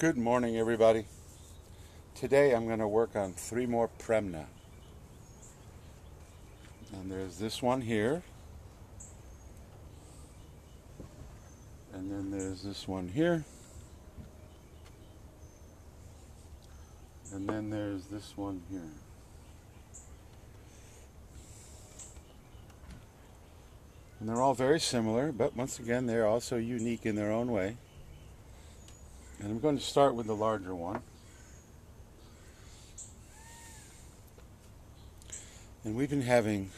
Good morning, everybody. Today I'm going to work on 3 more Premna. And there's this one here. And then there's this one here. And then there's this one here. And they're all very similar, but once again, they're also unique in their own way. And I'm going to start with the larger one. And we've been having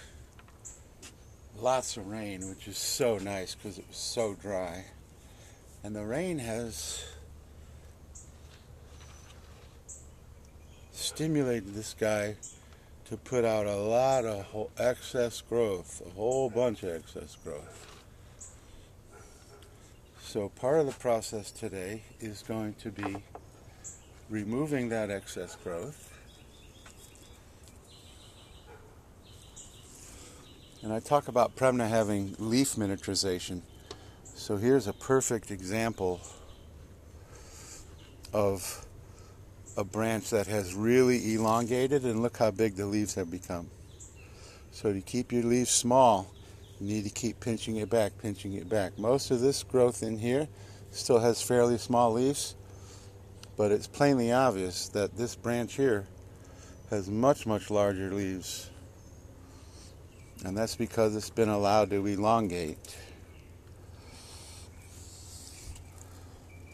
lots of rain, which is so nice because it was so dry. And the rain has stimulated this guy to put out a lot of excess growth, a whole bunch of excess growth. So part of the process today is going to be removing that excess growth. And I talk about Premna having leaf miniaturization. So here's a perfect example of a branch that has really elongated, and look how big the leaves have become. So to keep your leaves small, you need to keep pinching it back, pinching it back. Most of this growth in here still has fairly small leaves, but it's plainly obvious that this branch here has much, much larger leaves. And that's because it's been allowed to elongate.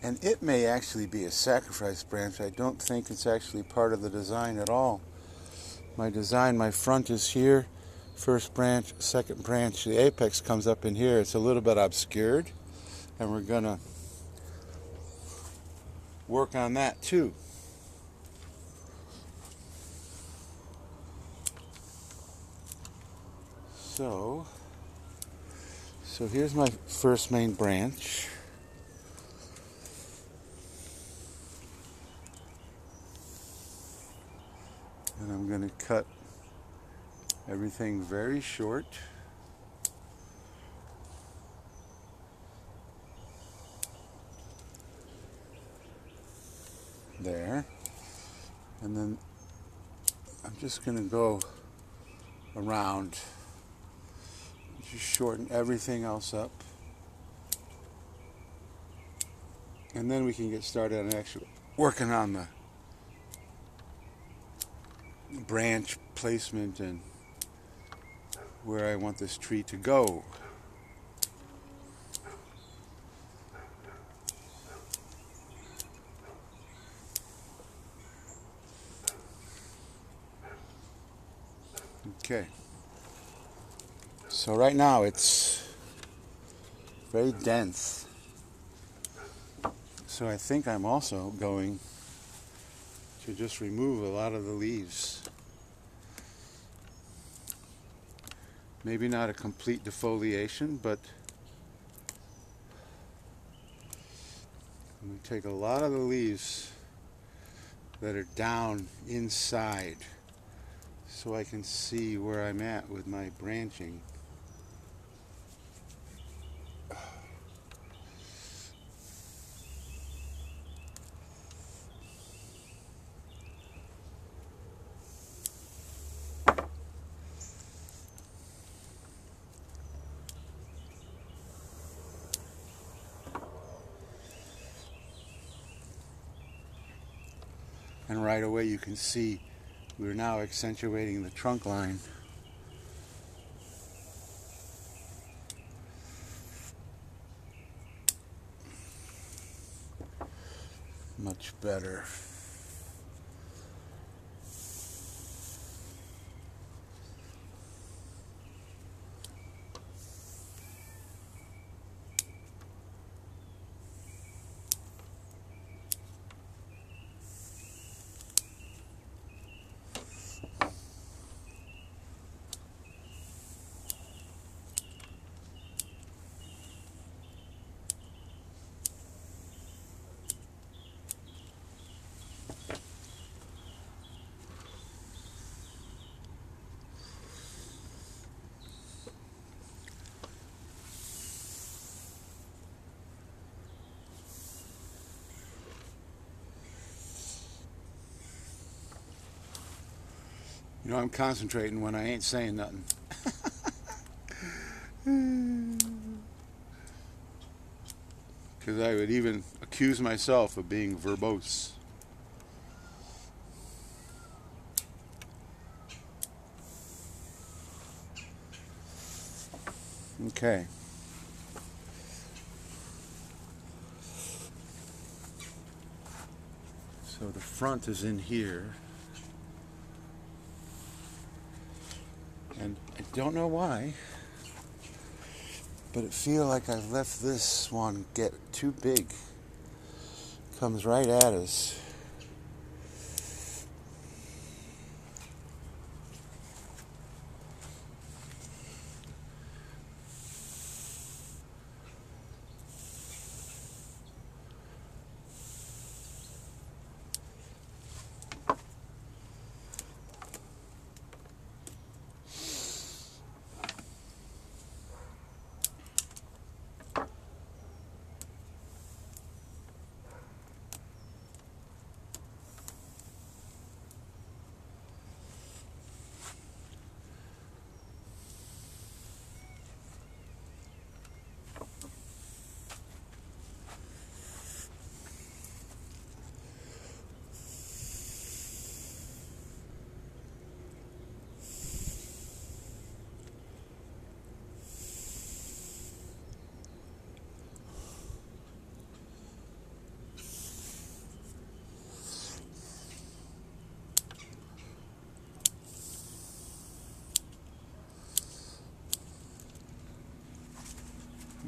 And it may actually be a sacrifice branch. I don't think it's actually part of the design at all. My design, my front is here, first branch, second branch, the apex comes up in here. It's a little bit obscured, and we're going to work on that too. So here's my first main branch. And I'm going to cut everything very short. There. And then I'm just going to go around, just shorten everything else up. And then we can get started on actually working on the branch placement and where I want this tree to go. Okay. So right now it's very dense. So I think I'm also going to just remove a lot of the leaves. Maybe not a complete defoliation, but I'm going to take a lot of the leaves that are down inside so I can see where I'm at with my branching. And right away you can see we're now accentuating the trunk line. Much better. You know, I'm concentrating when I ain't saying nothing. Because I would even accuse myself of being verbose. Okay. So the front is in here. And I don't know why, but it feels like I've left this one get too big. Comes right at us.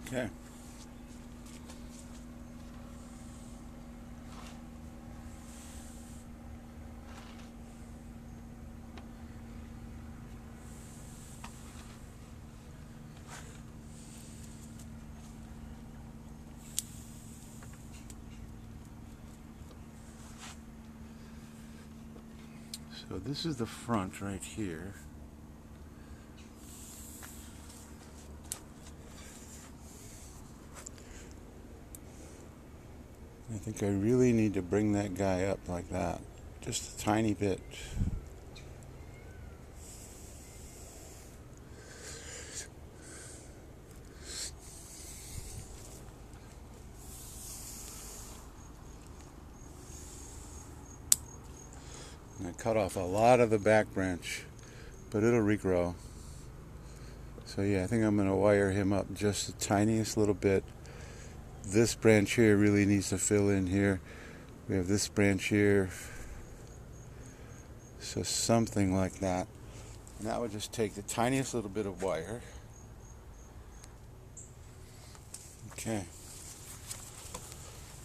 Okay. So this is the front right here. I think I really need to bring that guy up like that. Just a tiny bit. And I cut off a lot of the back branch, but it'll regrow. So yeah, I think I'm going to wire him up just the tiniest little bit. This branch here really needs to fill in here. We have this branch here. So something like that. And that would just take the tiniest little bit of wire. Okay.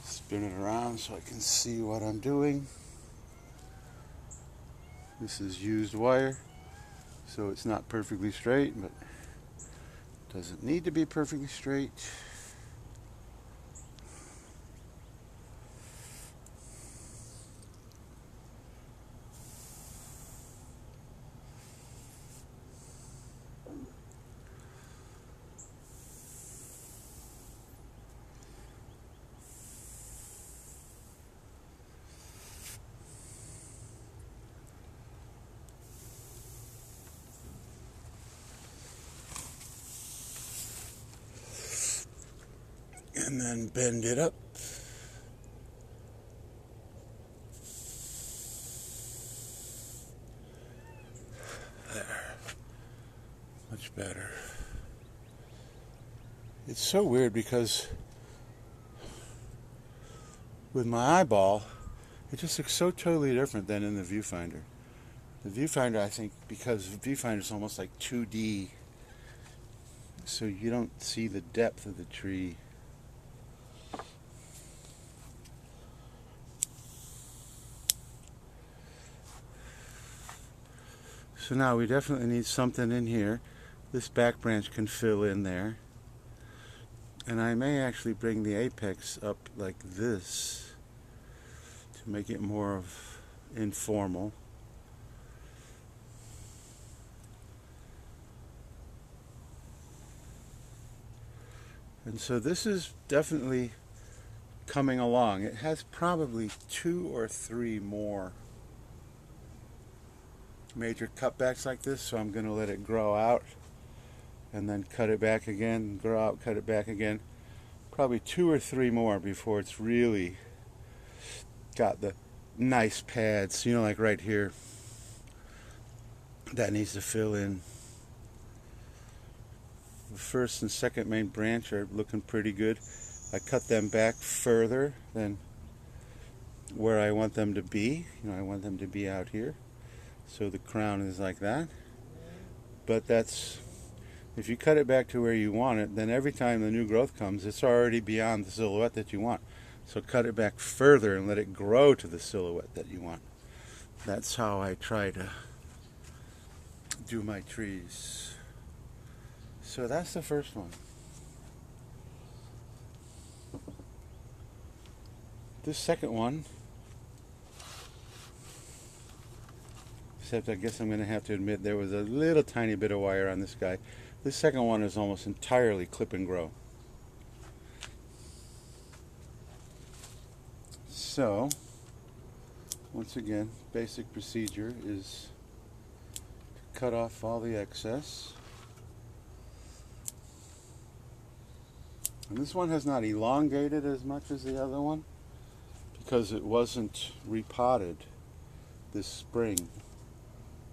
Spin it around so I can see what I'm doing. This is used wire, so it's not perfectly straight, but doesn't need to be perfectly straight. And then bend it up. There. Much better. It's so weird because with my eyeball, it just looks so totally different than in the viewfinder. The viewfinder, I think, because the viewfinder is almost like 2D, so you don't see the depth of the tree. So now we definitely need something in here. This back branch can fill in there. And I may actually bring the apex up like this to make it more of informal. And so this is definitely coming along. It has probably 2 or 3 more major cutbacks like this, so I'm going to let it grow out and then cut it back again, grow out, cut it back again. Probably 2 or 3 more before it's really got the nice pads, like right here. That needs to fill in. The first and second main branch are looking pretty good. I cut them back further than where I want them to be. I want them to be out here. So the crown is like that. But that's, if you cut it back to where you want it, then every time the new growth comes, it's already beyond the silhouette that you want. So cut it back further and let it grow to the silhouette that you want. That's how I try to do my trees. So that's the first one. This second one, except I guess I'm going to have to admit there was a little tiny bit of wire on this guy. This second one is almost entirely clip and grow. So, once again, basic procedure is to cut off all the excess. And this one has not elongated as much as the other one because it wasn't repotted this spring.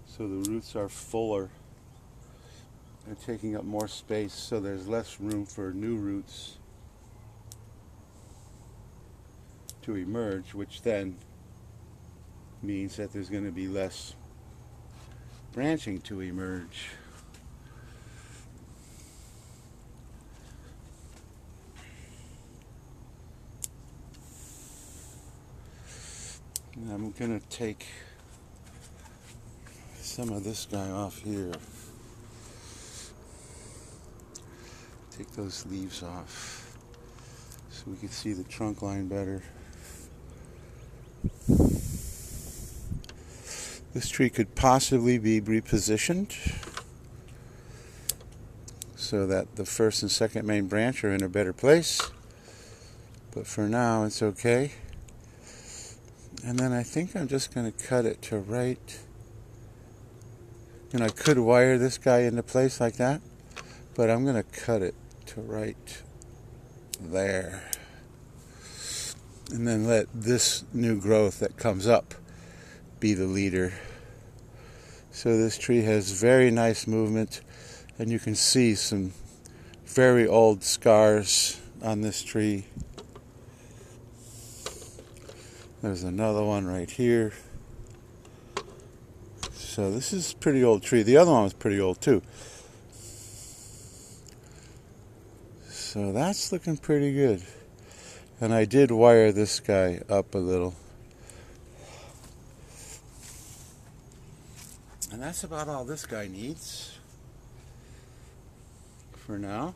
So the roots are fuller. They're taking up more space, so there's less room for new roots to emerge, which then means that there's going to be less branching to emerge. And I'm going to take some of this guy off here. Take those leaves off so we can see the trunk line better. This tree could possibly be repositioned so that the first and second main branch are in a better place. But for now, it's okay. And then I think I'm just going to cut it to right. I could wire this guy into place like that, but I'm going to cut it to right there. And then let this new growth that comes up be the leader. So this tree has very nice movement, and you can see some very old scars on this tree. There's another one right here. So this is a pretty old tree. The other one was pretty old too. So that's looking pretty good. And I did wire this guy up a little. And that's about all this guy needs for now.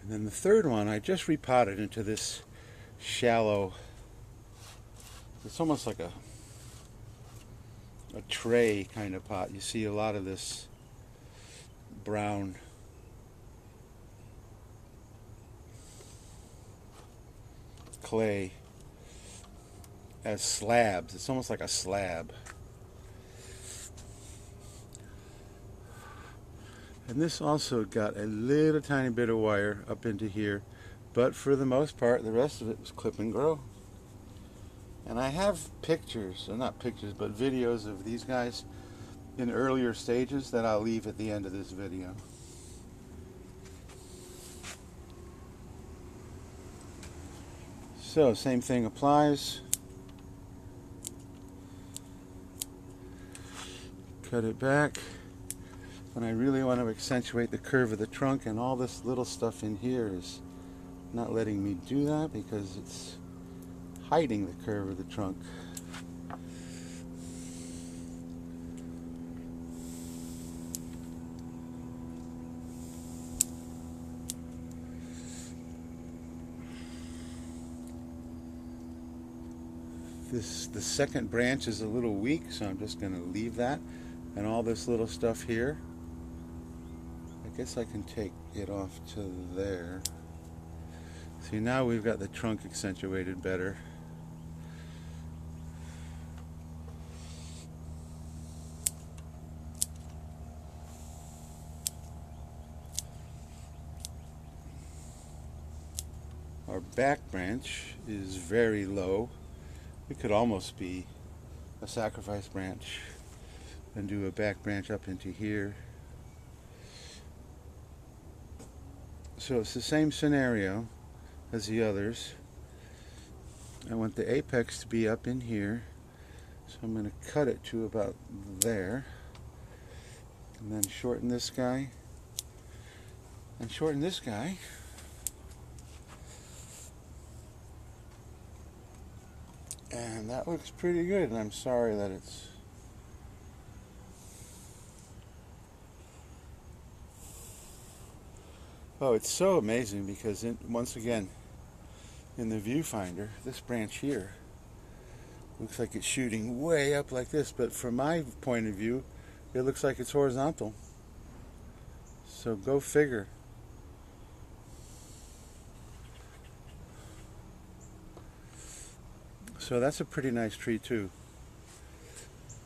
And then the third one, I just repotted into this shallow, it's almost like a tray kind of pot. You see a lot of this brown clay as slabs. It's almost like a slab. And this also got a little tiny bit of wire up into here, but for the most part the rest of it was clip and grow. And I have pictures, or not pictures, but videos of these guys in earlier stages that I'll leave at the end of this video. So same thing applies. Cut it back. When I really want to accentuate the curve of the trunk, and all this little stuff in here is not letting me do that because it's hiding the curve of the trunk. The second branch is a little weak, so I'm just going to leave that. And all this little stuff here, I guess I can take it off to there. See, now we've got the trunk accentuated better. Our back branch is very low. It could almost be a sacrifice branch and do a back branch up into here. So it's the same scenario as the others. I want the apex to be up in here, so I'm going to cut it to about there, and then shorten this guy and shorten this guy. And that looks pretty good, and I'm sorry that it's it's so amazing because once again in the viewfinder, this branch here looks like it's shooting way up like this, but from my point of view it looks like it's horizontal. So go figure. So that's a pretty nice tree too.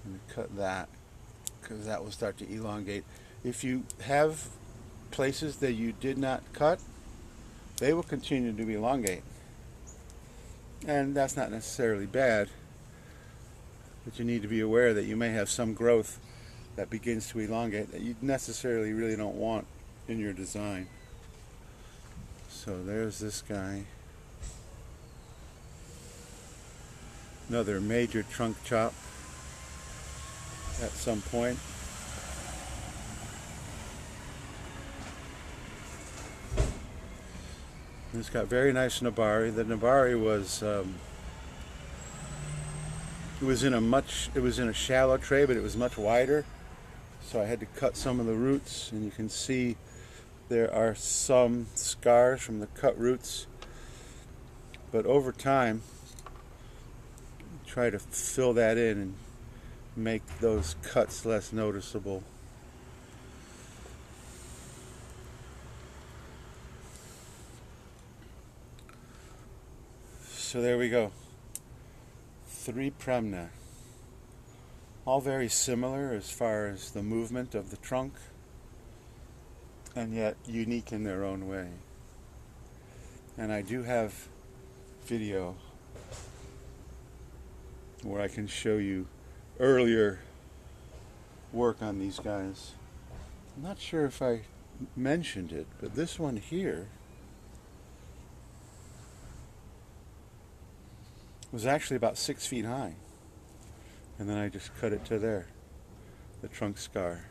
I'm going to cut that because that will start to elongate. If you have places that you did not cut, they will continue to elongate. And that's not necessarily bad, but you need to be aware that you may have some growth that begins to elongate that you necessarily really don't want in your design. So there's this guy. Another major trunk chop at some point. It's got very nice nabari. The nabari was it was in a shallow tray, but it was much wider. So I had to cut some of the roots, and you can see there are some scars from the cut roots. But over time, try to fill that in and make those cuts less noticeable. So there we go. 3 Premna. All very similar as far as the movement of the trunk, and yet unique in their own way. And I do have video where I can show you earlier work on these guys. I'm not sure if I mentioned it, but this one here was actually about 6 feet high, and then I just cut it to there. The trunk scar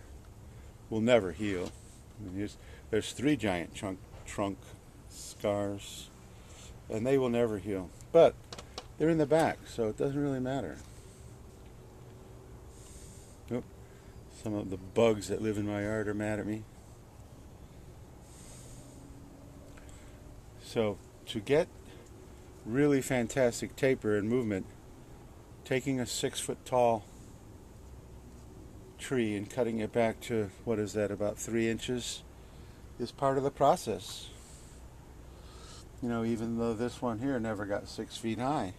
will never heal. I mean, there's 3 giant trunk scars, and they will never heal, but they're in the back, so it doesn't really matter. Oh, some of the bugs that live in my yard are mad at me. So to get really fantastic taper and movement, taking a 6-foot tall tree and cutting it back to, what is that, about 3 inches, is part of the process. You know, even though this one here never got 6 feet high,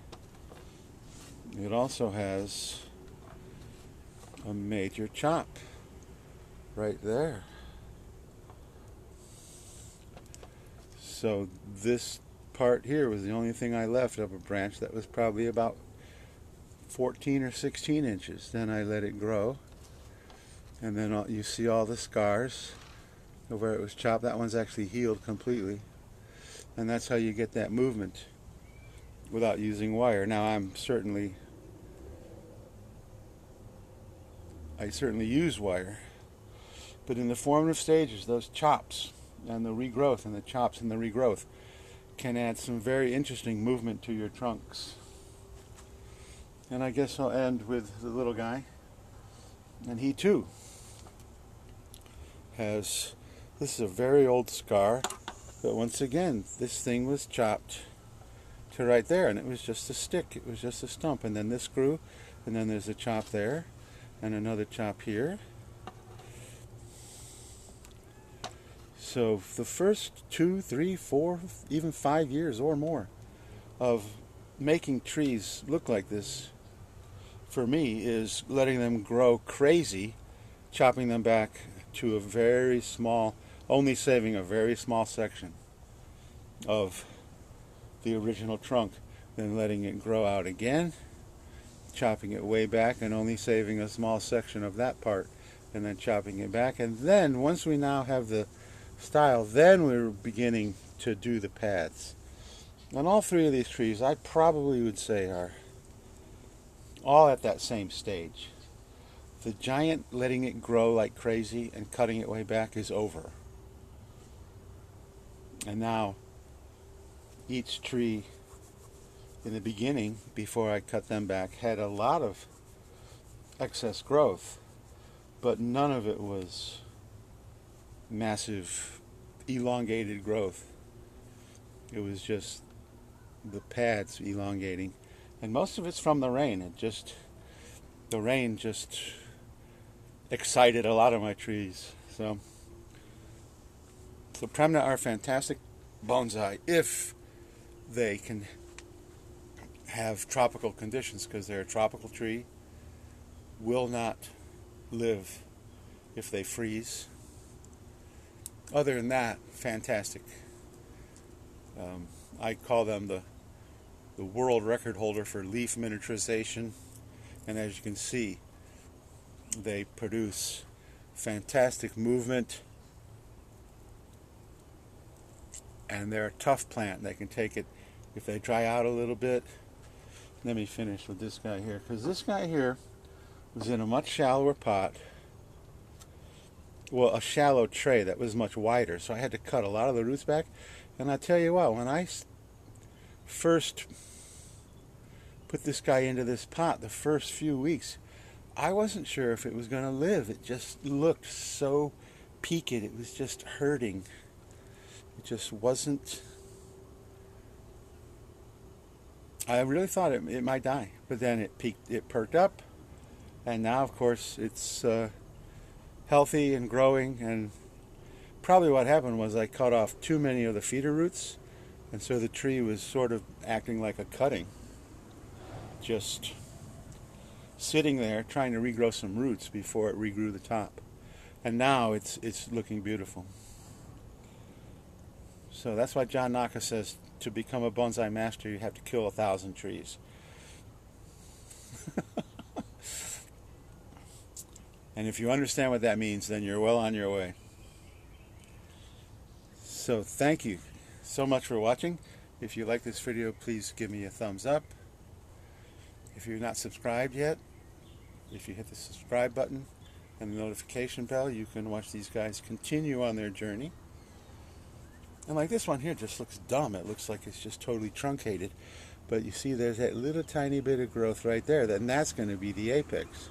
it also has a major chop right there. So this part here was the only thing I left of a branch that was probably about 14 or 16 inches. Then I let it grow, and then you see all the scars of where it was chopped. That one's actually healed completely, and that's how you get that movement without using wire. Now I certainly use wire, but in the formative stages, those chops and the regrowth, and the chops and the regrowth can add some very interesting movement to your trunks. And I guess I'll end with the little guy, and he too has, this is a very old scar, but once again this thing was chopped to right there, and it was just a stick, it was just a stump, and then this grew, and then there's a chop there and another chop here. So the first 2, 3, 4, even 5 years or more of making trees look like this, for me, is letting them grow crazy, chopping them back to a very small, only saving a very small section of the original trunk, then letting it grow out again, chopping it way back and only saving a small section of that part, and then chopping it back. And then once we now have the style, then we're beginning to do the paths. And all three of these trees, I probably would say, are all at that same stage. The giant letting it grow like crazy and cutting it way back is over. And now each tree in the beginning, before I cut them back, had a lot of excess growth, but none of it was massive, elongated growth. It was just the pads elongating, and most of it's from the rain. The rain just excited a lot of my trees. So Premna are fantastic bonsai if they can have tropical conditions, because they're a tropical tree, will not live if they freeze. Other than that, fantastic. I call them the world record holder for leaf miniaturization, and as you can see, they produce fantastic movement, and they're a tough plant. They can take it if they dry out a little bit. Let me finish with this guy here, because this guy here was in a much shallower pot, well, a shallow tray that was much wider, so I had to cut a lot of the roots back. And I tell you what, when I first put this guy into this pot, the first few weeks, I wasn't sure if it was going to live. It just looked so peaked. It was just hurting. It just wasn't. I really thought it might die, but then it peaked, it perked up, and now, of course, it's healthy and growing. And probably what happened was I cut off too many of the feeder roots, and so the tree was sort of acting like a cutting, just sitting there trying to regrow some roots before it regrew the top. And now it's looking beautiful. So that's why John Naka says to become a bonsai master, you have to kill 1,000 trees. And if you understand what that means, then you're well on your way. So thank you so much for watching. If you like this video, please give me a thumbs up. If you're not subscribed yet, if you hit the subscribe button and the notification bell, you can watch these guys continue on their journey. And like this one here just looks dumb. It looks like it's just totally truncated. But you see there's that little tiny bit of growth right there. And that's going to be the apex.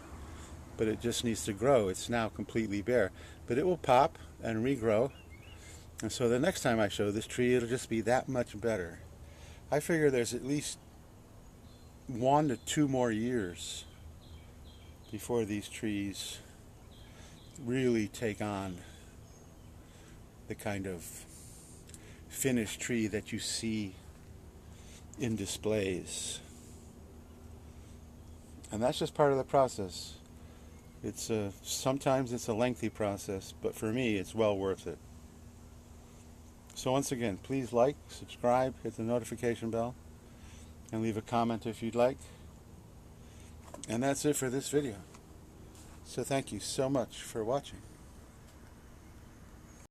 But it just needs to grow. It's now completely bare. But it will pop and regrow. And so the next time I show this tree, it'll just be that much better. I figure there's at least 1 to 2 more years before these trees really take on the kind of finished tree that you see in displays. And that's just part of the process. It's sometimes it's a lengthy process, but for me it's well worth it. So once again, please like, subscribe, hit the notification bell, and leave a comment if you'd like. And that's it for this video. So thank you so much for watching.